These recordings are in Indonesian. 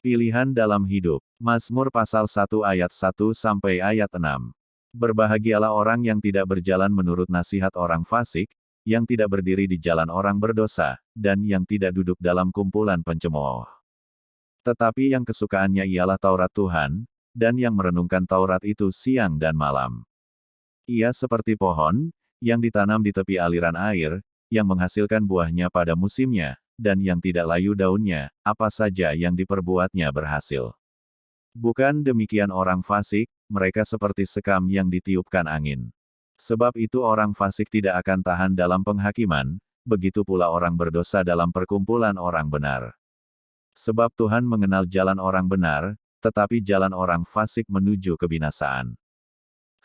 Pilihan dalam hidup. Mazmur pasal 1 ayat 1 sampai ayat 6. Berbahagialah orang yang tidak berjalan menurut nasihat orang fasik, yang tidak berdiri di jalan orang berdosa, dan yang tidak duduk dalam kumpulan pencemooh. Tetapi yang kesukaannya ialah Taurat Tuhan, dan yang merenungkan Taurat itu siang dan malam. Ia seperti pohon, yang ditanam di tepi aliran air, yang menghasilkan buahnya pada musimnya, dan yang tidak layu daunnya, apa saja yang diperbuatnya berhasil. Bukan demikian orang fasik, mereka seperti sekam yang ditiupkan angin. Sebab itu orang fasik tidak akan tahan dalam penghakiman, begitu pula orang berdosa dalam perkumpulan orang benar. Sebab Tuhan mengenal jalan orang benar, tetapi jalan orang fasik menuju kebinasaan.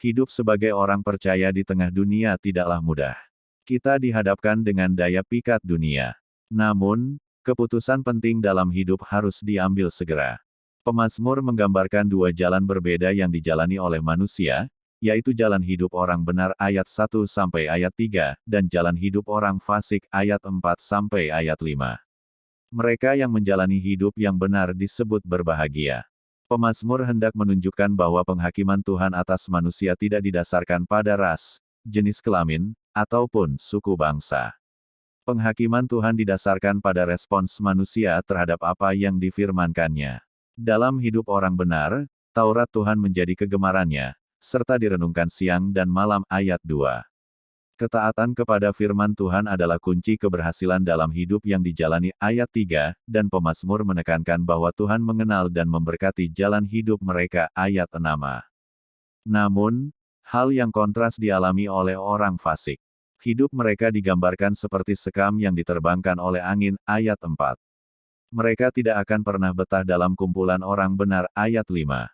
Hidup sebagai orang percaya di tengah dunia tidaklah mudah. Kita dihadapkan dengan daya pikat dunia. Namun, keputusan penting dalam hidup harus diambil segera. Pemazmur menggambarkan dua jalan berbeda yang dijalani oleh manusia, yaitu jalan hidup orang benar ayat 1 sampai ayat 3, dan jalan hidup orang fasik ayat 4 sampai ayat 5. Mereka yang menjalani hidup yang benar disebut berbahagia. Pemazmur hendak menunjukkan bahwa penghakiman Tuhan atas manusia tidak didasarkan pada ras, jenis kelamin, ataupun suku bangsa. Penghakiman Tuhan didasarkan pada respons manusia terhadap apa yang difirmankannya. Dalam hidup orang benar, Taurat Tuhan menjadi kegemarannya, serta direnungkan siang dan malam ayat 2. Ketaatan kepada firman Tuhan adalah kunci keberhasilan dalam hidup yang dijalani ayat 3, dan pemazmur menekankan bahwa Tuhan mengenal dan memberkati jalan hidup mereka ayat 6. Namun, hal yang kontras dialami oleh orang fasik. Hidup mereka digambarkan seperti sekam yang diterbangkan oleh angin, ayat 4. Mereka tidak akan pernah betah dalam kumpulan orang benar, ayat 5.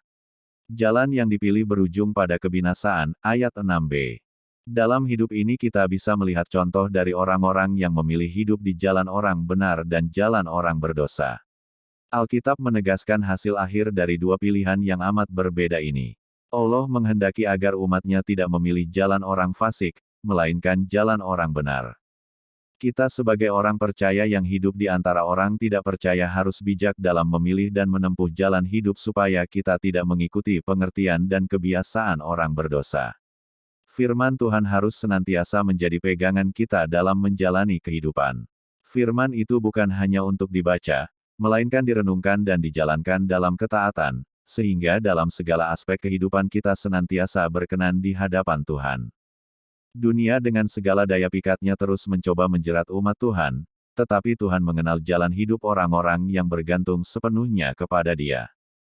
Jalan yang dipilih berujung pada kebinasaan, ayat 6b. Dalam hidup ini kita bisa melihat contoh dari orang-orang yang memilih hidup di jalan orang benar dan jalan orang berdosa. Alkitab menegaskan hasil akhir dari dua pilihan yang amat berbeda ini. Allah menghendaki agar umatnya tidak memilih jalan orang fasik, melainkan jalan orang benar. Kita sebagai orang percaya yang hidup di antara orang tidak percaya harus bijak dalam memilih dan menempuh jalan hidup supaya kita tidak mengikuti pengertian dan kebiasaan orang berdosa. Firman Tuhan harus senantiasa menjadi pegangan kita dalam menjalani kehidupan. Firman itu bukan hanya untuk dibaca, melainkan direnungkan dan dijalankan dalam ketaatan, sehingga dalam segala aspek kehidupan kita senantiasa berkenan di hadapan Tuhan. Dunia dengan segala daya pikatnya terus mencoba menjerat umat Tuhan, tetapi Tuhan mengenal jalan hidup orang-orang yang bergantung sepenuhnya kepada Dia.